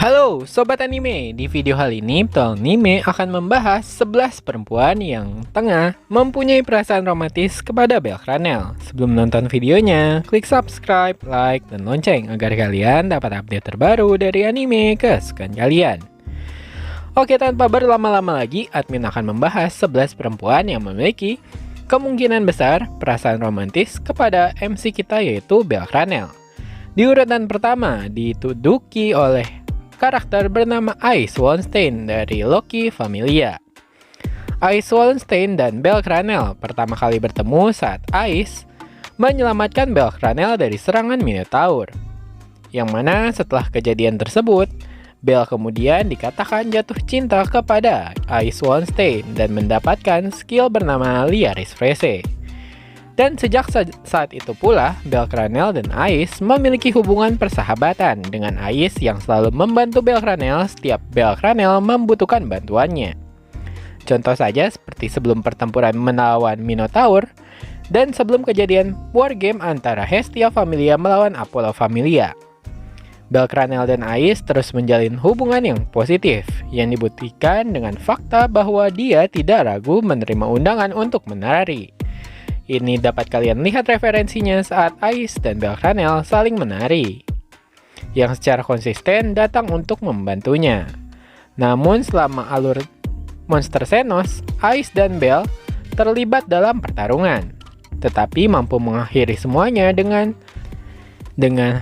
Halo Sobat Anime, di video kali ini Betul Anime akan membahas 11 perempuan yang tengah mempunyai perasaan romantis kepada Belle Cranel. Sebelum nonton videonya, klik subscribe, like, dan lonceng agar kalian dapat update terbaru dari anime kesukaan kalian. Oke, tanpa berlama-lama lagi, admin akan membahas 11 perempuan yang memiliki kemungkinan besar perasaan romantis kepada MC kita, yaitu Belle Cranel. Di urutan pertama dituduki oleh karakter bernama Ice Wallenstein dari Loki Familia. Ice Wallenstein dan Belle Cranel pertama kali bertemu saat Ice menyelamatkan Belle Cranel dari serangan Minotaur. Yang mana setelah kejadian tersebut, Belle kemudian dikatakan jatuh cinta kepada Ice Wallenstein dan mendapatkan skill bernama Liaris Frese. Dan sejak saat itu pula, Belle Cranel dan Ice memiliki hubungan persahabatan dengan Ice yang selalu membantu Belle Cranel setiap Belle Cranel membutuhkan bantuannya. Contoh saja seperti sebelum pertempuran melawan Minotaur dan sebelum kejadian war game antara Hestia Familia melawan Apollo Familia. Belle Cranel dan Ice terus menjalin hubungan yang positif yang dibuktikan dengan fakta bahwa dia tidak ragu menerima undangan untuk menari. Ini dapat kalian lihat referensinya saat Ice dan Belle Cranel saling menari, yang secara konsisten datang untuk membantunya. Namun selama alur monster Xenos, Ice dan Belle terlibat dalam pertarungan, tetapi mampu mengakhiri semuanya dengan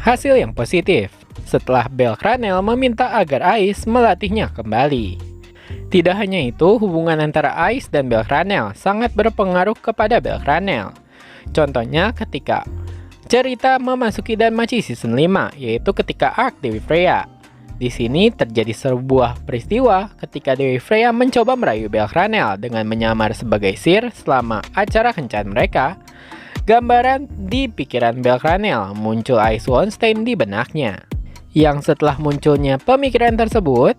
hasil yang positif, setelah Belle Cranel meminta agar Ice melatihnya kembali. Tidak hanya itu, hubungan antara Ice dan Belle Cranel sangat berpengaruh kepada Belle Cranel. Contohnya ketika cerita memasuki Danmachi Season 5, yaitu ketika arc Dewi Freya. Di sini terjadi sebuah peristiwa ketika Dewi Freya mencoba merayu Belle Cranel dengan menyamar sebagai Seer selama acara kencan mereka. Gambaran di pikiran Belle Cranel muncul Ice Wallenstein di benaknya. Yang setelah munculnya pemikiran tersebut,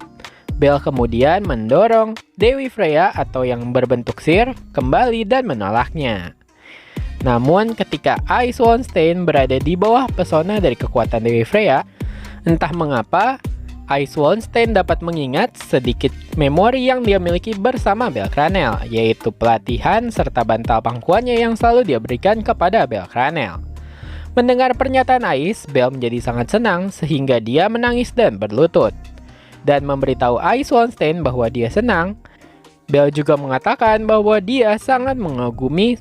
Belle kemudian mendorong Dewi Freya atau yang berbentuk Seer kembali dan menolaknya. Namun ketika Ice Wallenstein berada di bawah pesona dari kekuatan Dewi Freya, entah mengapa Ice Wallenstein dapat mengingat sedikit memori yang dia miliki bersama Belle Cranel, yaitu pelatihan serta bantal pangkuannya yang selalu dia berikan kepada Belle Cranel. Mendengar pernyataan Ice, Belle menjadi sangat senang sehingga dia menangis dan berlutut dan memberitahu Ice Wallenstein bahwa dia senang. Belle juga mengatakan bahwa dia sangat mengagumi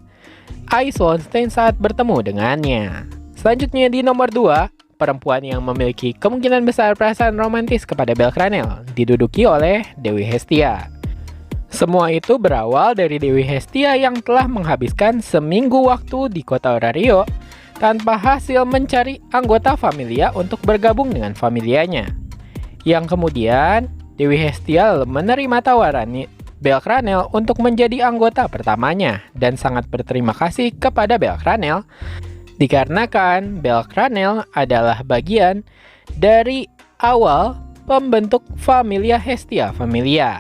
Ice Wallenstein saat bertemu dengannya. Selanjutnya di nomor 2, perempuan yang memiliki kemungkinan besar perasaan romantis kepada Belle Cranel diduduki oleh Dewi Hestia. Semua itu berawal dari Dewi Hestia yang telah menghabiskan seminggu waktu di kota Orario tanpa hasil mencari anggota Familia untuk bergabung dengan familianya. Yang kemudian Dewi Hestia menerima tawaran Belle Cranel untuk menjadi anggota pertamanya dan sangat berterima kasih kepada Belle Cranel dikarenakan Belle Cranel adalah bagian dari awal pembentuk Familia Hestia Familia.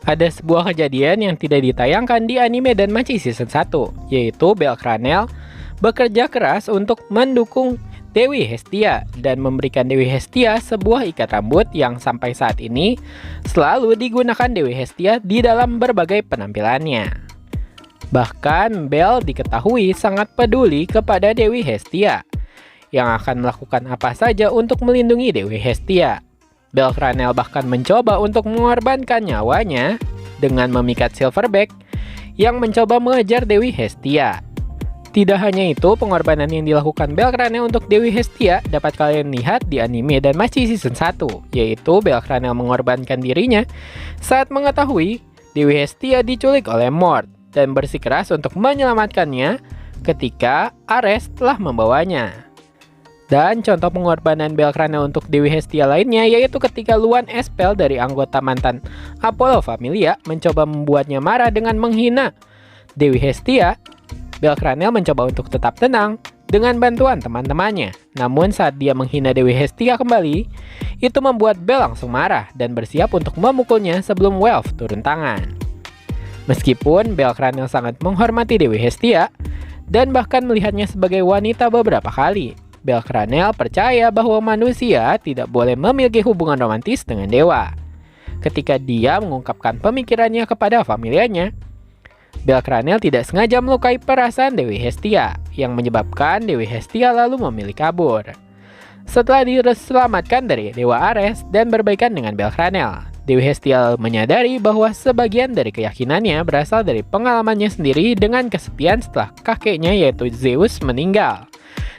Ada sebuah kejadian yang tidak ditayangkan di anime Danmachi Season 1, yaitu Belle Cranel bekerja keras untuk mendukung Dewi Hestia dan memberikan Dewi Hestia sebuah ikat rambut yang sampai saat ini selalu digunakan Dewi Hestia di dalam berbagai penampilannya. Bahkan Belle diketahui sangat peduli kepada Dewi Hestia yang akan melakukan apa saja untuk melindungi Dewi Hestia. Belle Cranel bahkan mencoba untuk mengorbankan nyawanya dengan memikat Silverback yang mencoba mengejar Dewi Hestia. Tidak hanya itu, pengorbanan yang dilakukan Belle Cranel untuk Dewi Hestia dapat kalian lihat di anime Danmachi Season 1, yaitu Belle Cranel mengorbankan dirinya saat mengetahui Dewi Hestia diculik oleh Mord dan bersikeras untuk menyelamatkannya ketika Ares telah membawanya. Dan contoh pengorbanan Belle Cranel untuk Dewi Hestia lainnya yaitu ketika Luan Espel dari anggota mantan Apollo Familia mencoba membuatnya marah dengan menghina Dewi Hestia. Belle Cranel mencoba untuk tetap tenang dengan bantuan teman-temannya. Namun saat dia menghina Dewi Hestia kembali, itu membuat Belle langsung marah dan bersiap untuk memukulnya sebelum Welf turun tangan. Meskipun Belle Cranel sangat menghormati Dewi Hestia dan bahkan melihatnya sebagai wanita beberapa kali, Belkranel percaya bahwa manusia tidak boleh memiliki hubungan romantis dengan dewa. Ketika dia mengungkapkan pemikirannya kepada familianya, Belkranel tidak sengaja melukai perasaan Dewi Hestia, yang menyebabkan Dewi Hestia lalu memilih kabur. Setelah diselamatkan dari Dewa Ares dan berbaikan dengan Belkranel, Dewi Hestia menyadari bahwa sebagian dari keyakinannya berasal dari pengalamannya sendiri dengan kesepian setelah kakeknya yaitu Zeus meninggal,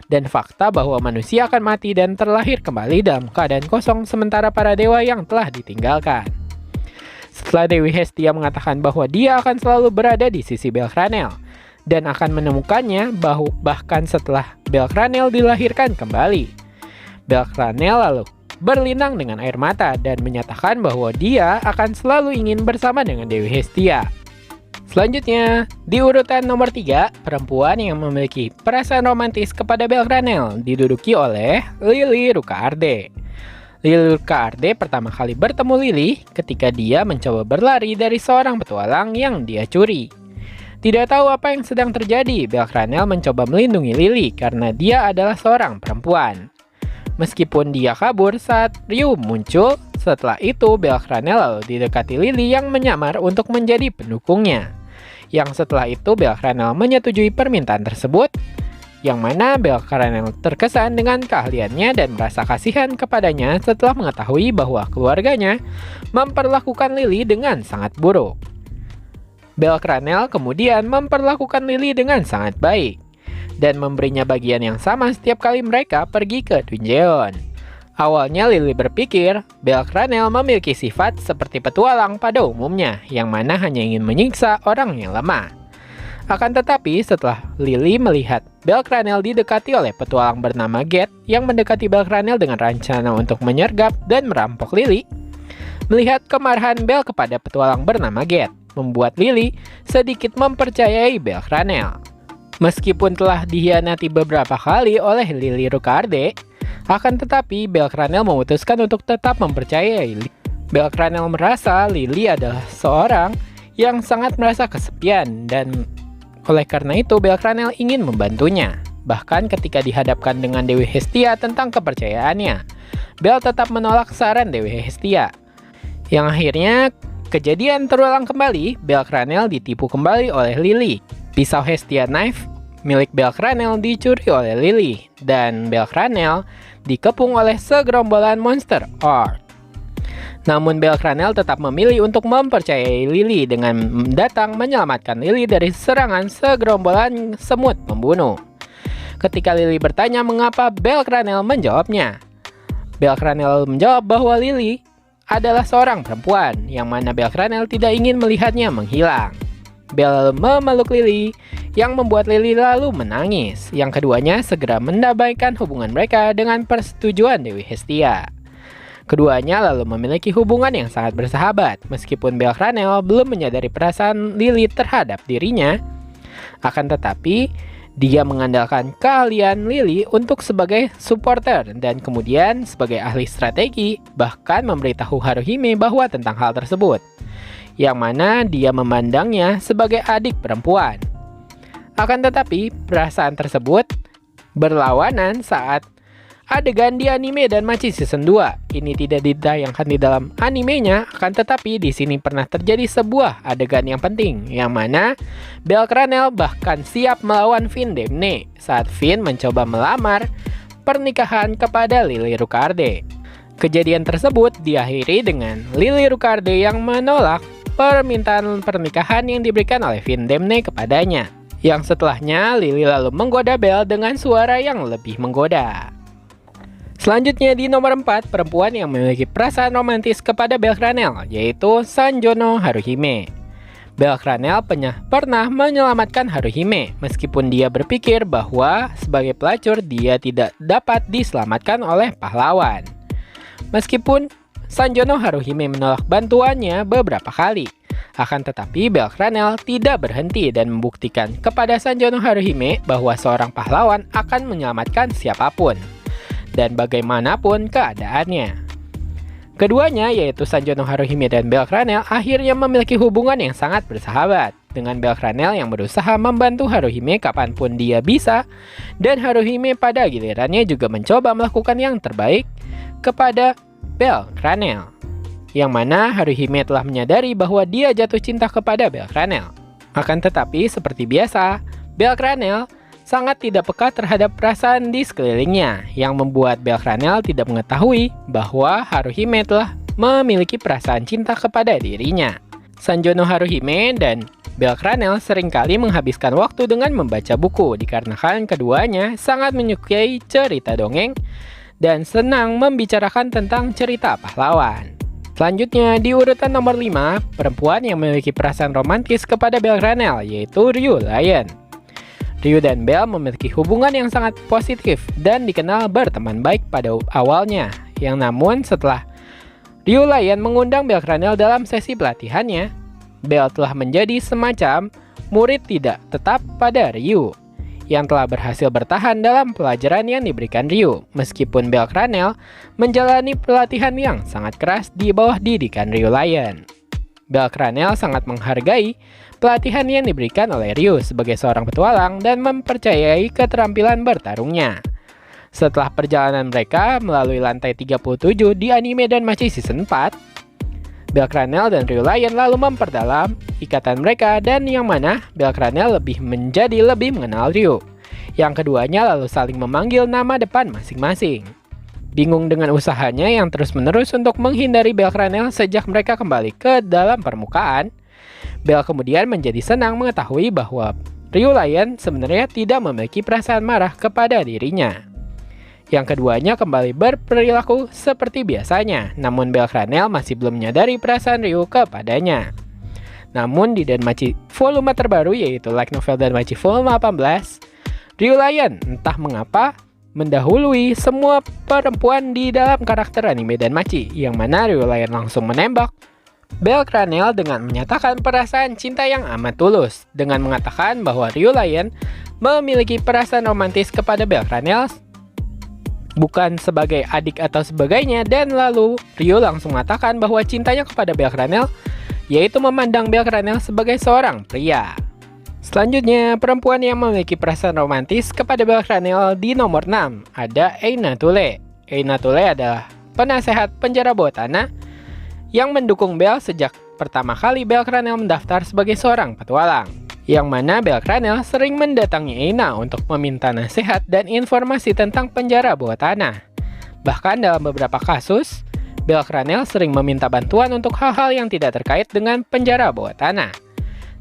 dan fakta bahwa manusia akan mati dan terlahir kembali dalam keadaan kosong sementara para dewa yang telah ditinggalkan. Setelah Dewi Hestia mengatakan bahwa dia akan selalu berada di sisi Belkranel dan akan menemukannya bahkan setelah Belkranel dilahirkan kembali, Belkranel lalu berlinang dengan air mata dan menyatakan bahwa dia akan selalu ingin bersama dengan Dewi Hestia. Selanjutnya, di urutan nomor 3, perempuan yang memiliki perasaan romantis kepada Belkranel diduduki oleh Lily Rukaarde. Lily Rukaarde pertama kali bertemu Lily ketika dia mencoba berlari dari seorang petualang yang dia curi. Tidak tahu apa yang sedang terjadi, Belkranel mencoba melindungi Lily karena dia adalah seorang perempuan. Meskipun dia kabur saat Ryu muncul, setelah itu Belkranel lalu didekati Lily yang menyamar untuk menjadi pendukungnya. Yang setelah itu Belkranel menyetujui permintaan tersebut, yang mana Belkranel terkesan dengan keahliannya dan merasa kasihan kepadanya setelah mengetahui bahwa keluarganya memperlakukan Lily dengan sangat buruk. Belkranel kemudian memperlakukan Lily dengan sangat baik dan memberinya bagian yang sama setiap kali mereka pergi ke dungeon. Awalnya Lily berpikir Belkranel memiliki sifat seperti petualang pada umumnya, yang mana hanya ingin menyiksa orang yang lemah. Akan tetapi setelah Lily melihat Belkranel didekati oleh petualang bernama Geth yang mendekati Belkranel dengan rencana untuk menyergap dan merampok Lily, melihat kemarahan Bel kepada petualang bernama Geth membuat Lily sedikit mempercayai Belkranel. Meskipun telah dikhianati beberapa kali oleh Lily Rukaarde, akan tetapi Belkranel memutuskan untuk tetap mempercayai Lily. Belkranel merasa Lily adalah seorang yang sangat merasa kesepian dan oleh karena itu Belkranel ingin membantunya. Bahkan ketika dihadapkan dengan Dewi Hestia tentang kepercayaannya, Bel tetap menolak saran Dewi Hestia. Yang akhirnya kejadian terulang kembali, Belkranel ditipu kembali oleh Lily. Pisau Hestia Knife milik Belkranel dicuri oleh Lily, dan Belkranel dikepung oleh segerombolan monster orc. Namun Belkranel tetap memilih untuk mempercayai Lily dengan datang menyelamatkan Lily dari serangan segerombolan semut pembunuh. Ketika Lily bertanya mengapa, Belkranel menjawabnya. Belkranel menjawab bahwa Lily adalah seorang perempuan, yang mana Belkranel tidak ingin melihatnya menghilang. Bel memeluk Lily, yang membuat Lily lalu menangis. Yang keduanya segera mendamaikan hubungan mereka dengan persetujuan Dewi Hestia. Keduanya lalu memiliki hubungan yang sangat bersahabat, meskipun Belkranel belum menyadari perasaan Lily terhadap dirinya. Akan tetapi, dia mengandalkan keahlian Lily untuk sebagai supporter dan kemudian sebagai ahli strategi, bahkan memberitahu Haruhime bahwa tentang hal tersebut, yang mana dia memandangnya sebagai adik perempuan. Akan tetapi, perasaan tersebut berlawanan saat adegan di anime Danmachi Season 2. Ini tidak ditayangkan di dalam animenya, akan tetapi di sini pernah terjadi sebuah adegan yang penting, yang mana Belkranel bahkan siap melawan Finn Demne saat Finn mencoba melamar pernikahan kepada Lily Rukaarde. Kejadian tersebut diakhiri dengan Lily Rukaarde yang menolak permintaan pernikahan yang diberikan oleh Finn Demne kepadanya. Yang setelahnya Lily lalu menggoda Bel dengan suara yang lebih menggoda. Selanjutnya di nomor 4, perempuan yang memiliki perasaan romantis kepada Belkranel, yaitu Sanjono Haruhime. Belkranel pernah menyelamatkan Haruhime, meskipun dia berpikir bahwa sebagai pelacur dia tidak dapat diselamatkan oleh pahlawan. Meskipun Sanjono Haruhime menolak bantuannya beberapa kali, akan tetapi Belkranel tidak berhenti dan membuktikan kepada Sanjono Haruhime bahwa seorang pahlawan akan menyelamatkan siapapun dan bagaimanapun keadaannya. Keduanya, yaitu Sanjono Haruhime dan Belkranel, akhirnya memiliki hubungan yang sangat bersahabat. dengan Belkranel yang berusaha membantu Haruhime kapanpun dia bisa, dan Haruhime pada gilirannya juga mencoba melakukan yang terbaik kepada Belkranel, yang mana Haruhime telah menyadari bahwa dia jatuh cinta kepada Belkranel. Akan tetapi seperti biasa, Belkranel sangat tidak peka terhadap perasaan di sekelilingnya, yang membuat Belkranel tidak mengetahui bahwa Haruhime telah memiliki perasaan cinta kepada dirinya. Sanjono Haruhime dan Belkranel seringkali menghabiskan waktu dengan membaca buku, dikarenakan keduanya sangat menyukai cerita dongeng dan senang membicarakan tentang cerita pahlawan. Selanjutnya, di urutan nomor 5, perempuan yang memiliki perasaan romantis kepada Belkranel, yaitu Ryu Lion. Ryu dan Bel memiliki hubungan yang sangat positif dan dikenal berteman baik pada awalnya. Yang namun setelah Ryu Lion mengundang Belkranel dalam sesi pelatihannya, Bel telah menjadi semacam murid tidak tetap pada Ryu, yang telah berhasil bertahan dalam pelajaran yang diberikan Ryu, meskipun Belkranel menjalani pelatihan yang sangat keras di bawah didikan Ryu Lion. Belkranel sangat menghargai pelatihan yang diberikan oleh Ryu sebagai seorang petualang dan mempercayai keterampilan bertarungnya. Setelah perjalanan mereka melalui lantai 37 di anime Danmachi Season 4, Belkranel dan Ryu Lion lalu memperdalam ikatan mereka, dan yang mana Belkranel menjadi lebih mengenal Ryu. Yang keduanya lalu saling memanggil nama depan masing-masing. Bingung dengan usahanya yang terus-menerus untuk menghindari Belkranel sejak mereka kembali ke dalam permukaan, Bel kemudian menjadi senang mengetahui bahwa Ryu Lion sebenarnya tidak memiliki perasaan marah kepada dirinya. Yang keduanya kembali berperilaku seperti biasanya, namun Belkranel masih belum menyadari perasaan Ryu kepadanya. Namun di Danmachi volume terbaru, yaitu Light Novel Danmachi volume 18, Ryu Lion entah mengapa mendahului semua perempuan di dalam karakter anime Danmachi, yang mana Ryu Lion langsung menembak Belkranel dengan menyatakan perasaan cinta yang amat tulus, dengan mengatakan bahwa Ryu Lion memiliki perasaan romantis kepada Belkranel bukan sebagai adik atau sebagainya, dan lalu Ryu langsung mengatakan bahwa cintanya kepada Belkranel yaitu memandang Belkranel sebagai seorang pria. Selanjutnya, perempuan yang memiliki perasaan romantis kepada Belkranel di nomor 6 ada Eina Tule. Eina Tule adalah penasehat penjara bawah tanah yang mendukung Bel sejak pertama kali Belkranel mendaftar sebagai seorang petualang, yang mana Belkranel sering mendatangi Eina untuk meminta nasihat dan informasi tentang penjara bawah tanah. Bahkan dalam beberapa kasus, Belkranel sering meminta bantuan untuk hal-hal yang tidak terkait dengan penjara bawah tanah.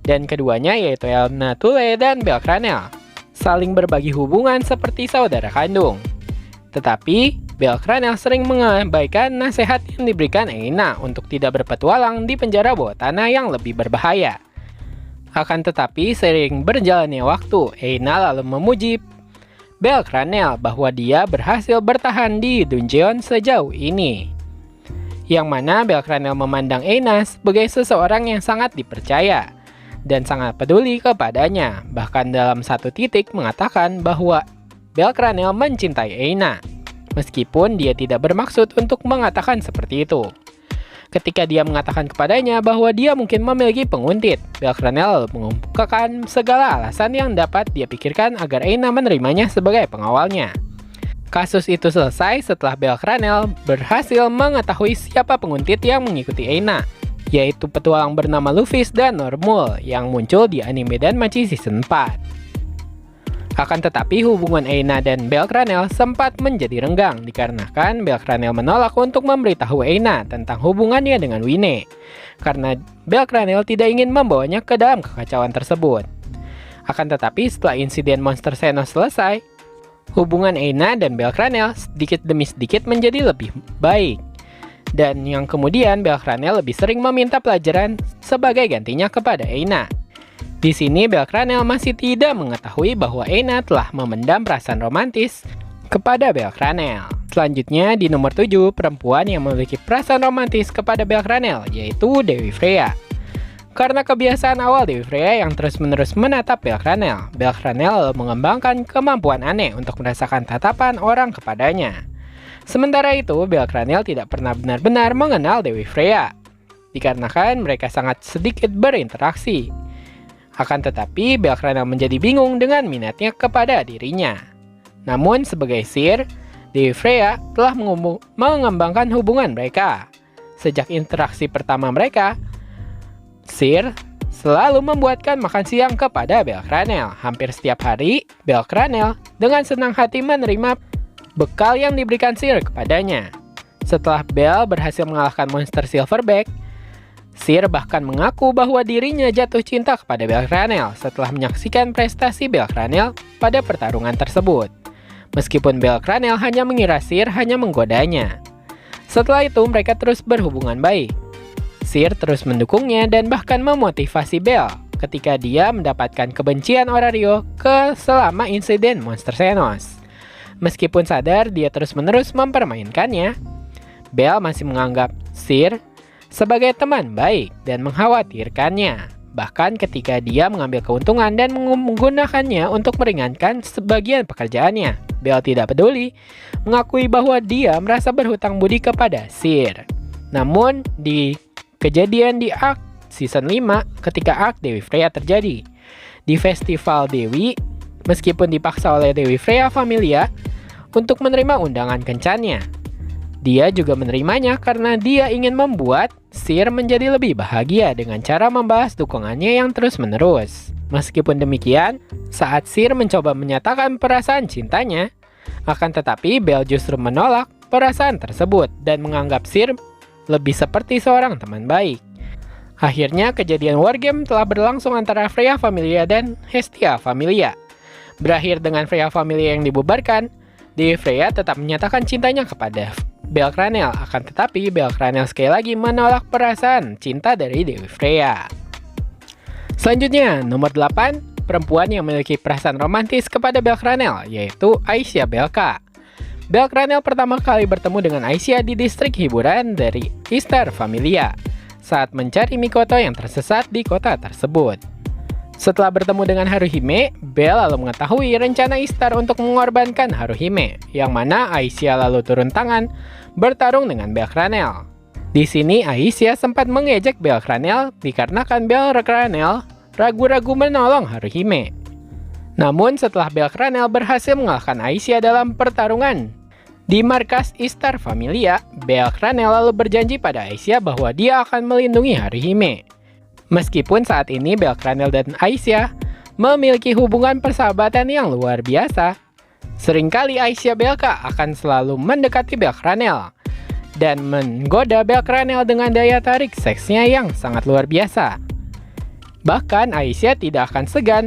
Dan keduanya, yaitu Eina Tule dan Belkranel, saling berbagi hubungan seperti saudara kandung. Tetapi, Belkranel sering mengabaikan nasihat yang diberikan Eina untuk tidak berpetualang di penjara bawah tanah yang lebih berbahaya. Akan tetapi, seiring berjalannya waktu, Eina lalu memuji Belkranel bahwa dia berhasil bertahan di dungeon sejauh ini. Yang mana Belkranel memandang Eina sebagai seseorang yang sangat dipercaya dan sangat peduli kepadanya. Bahkan dalam satu titik mengatakan bahwa Belkranel mencintai Eina, meskipun dia tidak bermaksud untuk mengatakan seperti itu. Ketika dia mengatakan kepadanya bahwa dia mungkin memiliki penguntit, Belkranel mengungkapkan segala alasan yang dapat dia pikirkan agar Eina menerimanya sebagai pengawalnya. Kasus itu selesai setelah Belkranel berhasil mengetahui siapa penguntit yang mengikuti Eina, yaitu petualang bernama Luffy dan Normal yang muncul di anime Danmachi Season 4. Akan tetapi hubungan Eina dan Belkranel sempat menjadi renggang dikarenakan Belkranel menolak untuk memberitahu Eina tentang hubungannya dengan Wine, karena Belkranel tidak ingin membawanya ke dalam kekacauan tersebut. Akan tetapi setelah insiden Monster Xeno selesai, hubungan Eina dan Belkranel sedikit demi sedikit menjadi lebih baik. Dan yang kemudian Belkranel lebih sering meminta pelajaran sebagai gantinya kepada Eina. Di sini Belkranel masih tidak mengetahui bahwa Eina telah memendam perasaan romantis kepada Belkranel. Selanjutnya di nomor 7, perempuan yang memiliki perasaan romantis kepada Belkranel yaitu Dewi Freya. Karena kebiasaan awal Dewi Freya yang terus-menerus menatap Belkranel, Belkranel mengembangkan kemampuan aneh untuk merasakan tatapan orang kepadanya. Sementara itu, Belkranel tidak pernah benar-benar mengenal Dewi Freya, dikarenakan mereka sangat sedikit berinteraksi. Akan tetapi, Belkranel menjadi bingung dengan minatnya kepada dirinya. Namun, sebagai sihir, Dewi Freya telah mengembangkan hubungan mereka. Sejak interaksi pertama mereka, sihir selalu membuatkan makan siang kepada Belkranel. Hampir setiap hari, Belkranel dengan senang hati menerima bekal yang diberikan sihir kepadanya. Setelah Bel berhasil mengalahkan monster Silverback, sihir bahkan mengaku bahwa dirinya jatuh cinta kepada Belkranel setelah menyaksikan prestasi Belkranel pada pertarungan tersebut. Meskipun Belkranel hanya mengira sihir hanya menggodanya. Setelah itu mereka terus berhubungan baik. Sihir terus mendukungnya dan bahkan memotivasi Bel ketika dia mendapatkan kebencian Orario selama insiden Monster Xenos. Meskipun sadar dia terus-menerus mempermainkannya, Bel masih menganggap Sihir sebagai teman baik dan mengkhawatirkannya. Bahkan ketika dia mengambil keuntungan dan menggunakannya untuk meringankan sebagian pekerjaannya, Bel tidak peduli, mengakui bahwa dia merasa berhutang budi kepada Sihir. Namun, di kejadian di Arc Season 5 ketika Arc Dewi Freya terjadi. Di Festival Dewi, meskipun dipaksa oleh Dewi Freya Familia untuk menerima undangan kencannya, dia juga menerimanya karena dia ingin membuat Sihir menjadi lebih bahagia dengan cara membalas dukungannya yang terus-menerus. Meskipun demikian, saat Sihir mencoba menyatakan perasaan cintanya, akan tetapi Bel justru menolak perasaan tersebut dan menganggap Sihir lebih seperti seorang teman baik. Akhirnya, kejadian wargame telah berlangsung antara Freya Familia dan Hestia Familia. Berakhir dengan Freya Familia yang dibubarkan, Dewi Freya tetap menyatakan cintanya kepada Belkranel. Akan tetapi, Belkranel sekali lagi menolak perasaan cinta dari Dewi Freya. Selanjutnya, nomor 8, perempuan yang memiliki perasaan romantis kepada Belkranel, yaitu Aisha Belka. Belkranel pertama kali bertemu dengan Aisha di distrik hiburan dari Istar Familia saat mencari Mikoto yang tersesat di kota tersebut. Setelah bertemu dengan Haruhime, Bel lalu mengetahui rencana Istar untuk mengorbankan Haruhime, yang mana Aisha lalu turun tangan bertarung dengan Belkranel. Di sini Aisha sempat mengejek Belkranel dikarenakan Belkranel ragu-ragu menolong Haruhime. Namun setelah Belkranel berhasil mengalahkan Aisha dalam pertarungan di markas Istar Familia, Belkranel lalu berjanji pada Aisha bahwa dia akan melindungi Haruhime. Meskipun saat ini Belkranel dan Aisha memiliki hubungan persahabatan yang luar biasa, seringkali Aisha Belka akan selalu mendekati Belkranel dan menggoda Belkranel dengan daya tarik seksnya yang sangat luar biasa. Bahkan Aisha tidak akan segan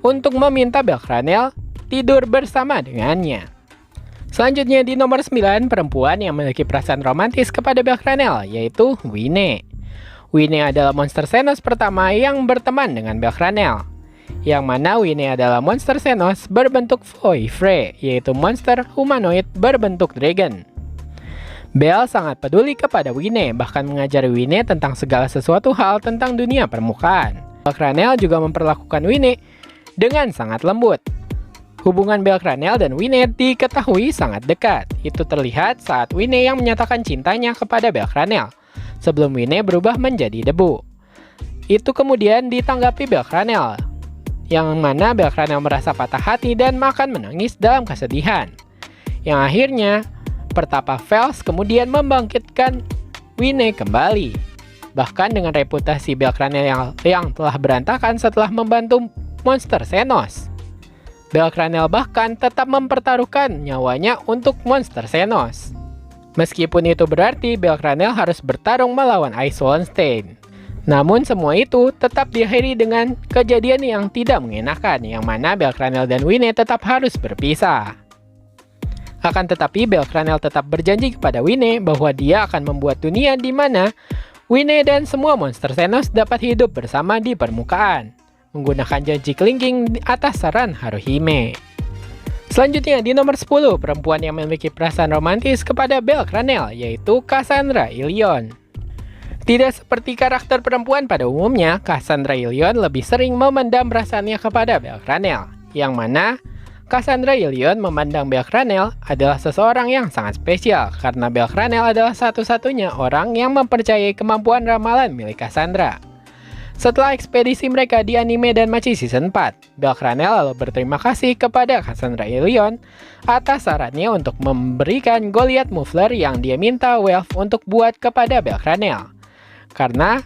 untuk meminta Belkranel tidur bersama dengannya. Selanjutnya di nomor 9, perempuan yang memiliki perasaan romantis kepada Belkranel, yaitu Wine. Wine adalah monster Xenos pertama yang berteman dengan Belkranel, yang mana Wine adalah monster Xenos berbentuk Voivre, yaitu monster humanoid berbentuk dragon. Bel sangat peduli kepada Wine, bahkan mengajari Wine tentang segala sesuatu hal tentang dunia permukaan. Belkranel juga memperlakukan Wine dengan sangat lembut. Hubungan Belkranel dan Wine diketahui sangat dekat. Itu terlihat saat Wine yang menyatakan cintanya kepada Belkranel sebelum Wine berubah menjadi debu. Itu kemudian ditanggapi Belkranel, yang mana Belkranel merasa patah hati dan makan menangis dalam kesedihan. Yang akhirnya, Pertapa Vels kemudian membangkitkan Wine kembali. Bahkan dengan reputasi Belkranel yang telah berantakan setelah membantu monster Xenos, Belkranel bahkan tetap mempertaruhkan nyawanya untuk monster Xenos. Meskipun itu berarti Belkranel harus bertarung melawan Ice Wallenstein. Namun semua itu tetap diakhiri dengan kejadian yang tidak mengenakan, yang mana Belkranel dan Wine tetap harus berpisah. Akan tetapi Belkranel tetap berjanji kepada Wine bahwa dia akan membuat dunia di mana Wine dan semua monster Xenos dapat hidup bersama di permukaan, menggunakan janji kelingking atas saran Haruhime. Selanjutnya di nomor 10, perempuan yang memiliki perasaan romantis kepada Belkranel, yaitu Cassandra Ilion. Tidak seperti karakter perempuan pada umumnya, Cassandra Ilion lebih sering memendam perasaannya kepada Belkranel, yang mana Cassandra Ilion memandang Belkranel adalah seseorang yang sangat spesial karena Belkranel adalah satu-satunya orang yang mempercayai kemampuan ramalan milik Cassandra. Setelah ekspedisi mereka di anime Danmachi Season 4, Belkranel lalu berterima kasih kepada Cassandra Ilion atas sarannya untuk memberikan Goliath Muffler yang dia minta Welf untuk buat kepada Belkranel. Karena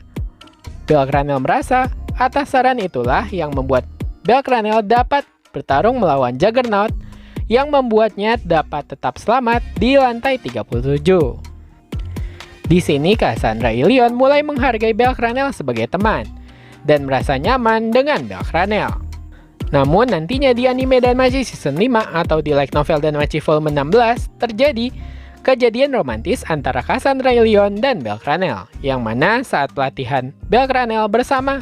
Belkranel merasa atas saran itulah yang membuat Belkranel dapat bertarung melawan Juggernaut yang membuatnya dapat tetap selamat di lantai 37. Di sini Cassandra Ilion mulai menghargai Belkranel sebagai teman dan merasa nyaman dengan Belkranel. Namun nantinya di anime Danmachi Season 5 atau di light novel Danmachi Volume 16 terjadi kejadian romantis antara Cassandra Ilion dan Belkranel, yang mana saat pelatihan Belkranel bersama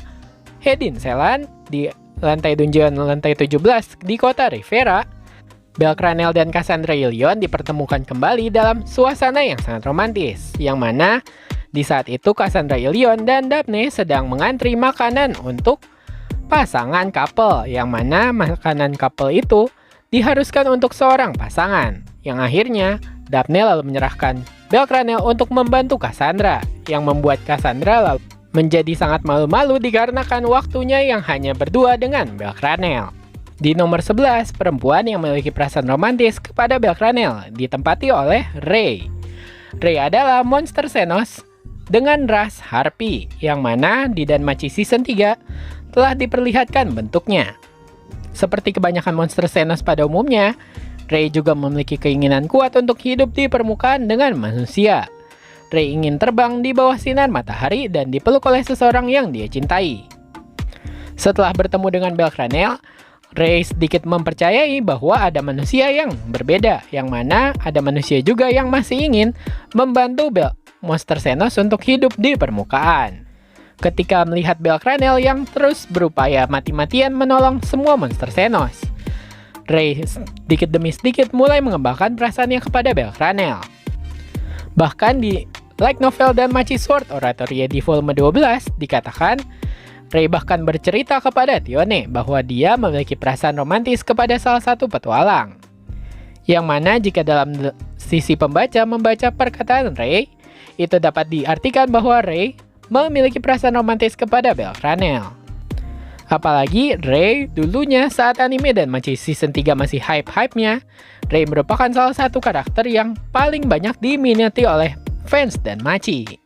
Hedin Selan di lantai dungeon lantai 17 di kota Rivera, Belkranel dan Cassandra Ilion dipertemukan kembali dalam suasana yang sangat romantis, yang mana di saat itu Cassandra Ilion dan Daphne sedang mengantri makanan untuk pasangan couple, yang mana makanan couple itu diharuskan untuk seorang pasangan, yang akhirnya Daphne lalu menyerahkan Belkranel untuk membantu Cassandra, yang membuat Cassandra lalu menjadi sangat malu-malu dikarenakan waktunya yang hanya berdua dengan Belkranel. Di nomor 11, perempuan yang memiliki perasaan romantis kepada Belkranel ditempati oleh Rei. Rei adalah monster Xenos dengan ras Harpy, yang mana di Danmachi Season 3 telah diperlihatkan bentuknya. Seperti kebanyakan monster Xenos pada umumnya, Rei juga memiliki keinginan kuat untuk hidup di permukaan dengan manusia. Rei ingin terbang di bawah sinar matahari dan dipeluk oleh seseorang yang dia cintai. Setelah bertemu dengan Belkranel, Rei sedikit mempercayai bahwa ada manusia yang berbeda, yang mana ada manusia juga yang masih ingin membantu monster Xenos untuk hidup di permukaan. Ketika melihat Belkranel yang terus berupaya mati-matian menolong semua monster Xenos, Rei sedikit demi sedikit mulai mengembangkan perasaannya kepada Belkranel. Bahkan di light novel Danmachi Sword Oratory di volume 12 dikatakan Rei bahkan bercerita kepada Tione bahwa dia memiliki perasaan romantis kepada salah satu petualang. Yang mana jika dalam sisi pembaca membaca perkataan Rei, itu dapat diartikan bahwa Rei memiliki perasaan romantis kepada Belkranel. Apalagi Rei dulunya saat anime Danmachi Season 3 masih hype-hypenya, Rei merupakan salah satu karakter yang paling banyak diminati oleh fans Danmachi.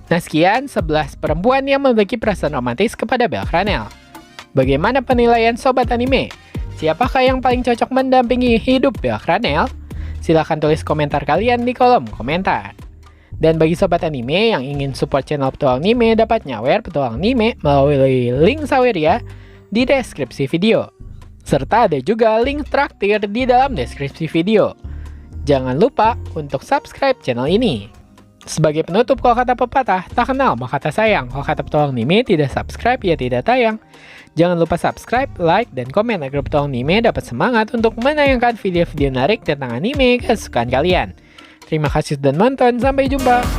Nah sekian 11 perempuan yang memiliki perasaan romantis kepada Belkranel. Bagaimana penilaian Sobat Anime? Siapakah yang paling cocok mendampingi hidup Belkranel? Silahkan tulis komentar kalian di kolom komentar. Dan bagi Sobat Anime yang ingin support channel Petualang Anime dapat nyawer Petualang Anime melalui link Saweria di deskripsi video. Serta ada juga link traktir di dalam deskripsi video. Jangan lupa untuk subscribe channel ini. Sebagai penutup, kalau kata pepatah, tak kenal maka tak sayang. Kalau kata Petualang Anime, tidak subscribe ya tidak tayang. Jangan lupa subscribe, like, dan komen agar Petualang Anime dapat semangat untuk menayangkan video-video menarik tentang anime kesukaan kalian. Terima kasih sudah nonton, sampai jumpa!